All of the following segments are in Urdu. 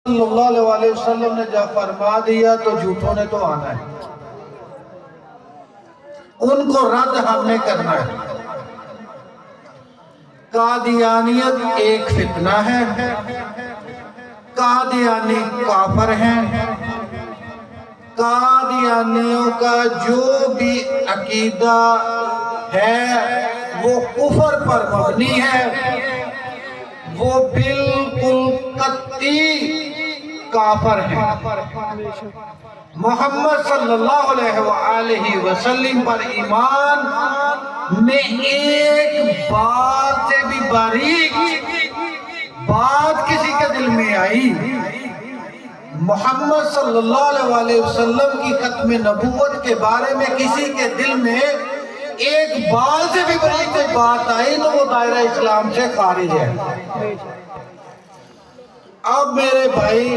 صلی اللہ علیہ وسلم نے جب فرما دیا تو جھوٹوں نے تو آنا ہے، ان کو رد ہم نے کرنا ہے۔ قادیانیت ایک فتنہ ہے، قادیانی کافر ہیں، قادیانیوں کا جو بھی عقیدہ ہے وہ کفر پر مبنی ہے، وہ بالکل قطعی کافر ہیں۔ محمد صلی اللہ علیہ وآلہ وسلم پر ایمان میں ایک بات سے بھی باریک بات کسی کے دل میں آئی، محمد صلی اللہ علیہ وآلہ وسلم کی ختم نبوت کے بارے میں کسی کے دل میں ایک بات سے بھی باریک بات آئی تو وہ دائرہ اسلام سے خارج ہے۔ اب میرے بھائی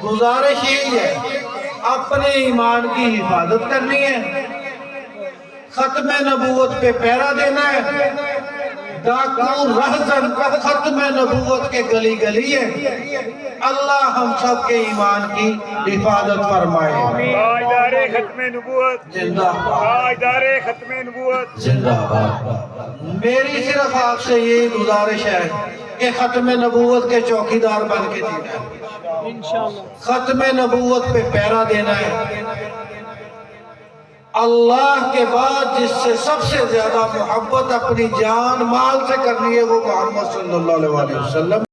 گزارش یہی ہے، اپنے ایمان کی حفاظت کرنی ہے، ختم نبوت پہ پہرا دینا ہے، ڈاکو رہزن ختم نبوت کے گلی گلی ہے۔ اللہ ہم سب کے ایمان کی حفاظت فرمائے۔ تاجدار ختم نبوت زندہ باد، تاجدار ختم نبوت زندہ باد۔ میری صرف آپ سے یہی گزارش ہے کہ ختم نبوت کے چوکیدار بن کے جینا ہے، ختم نبوت پہ پہرا دینا ہے۔ اللہ کے بعد جس سے سب سے زیادہ محبت اپنی جان مال سے کرنی ہے وہ محمد صلی اللہ علیہ وسلم۔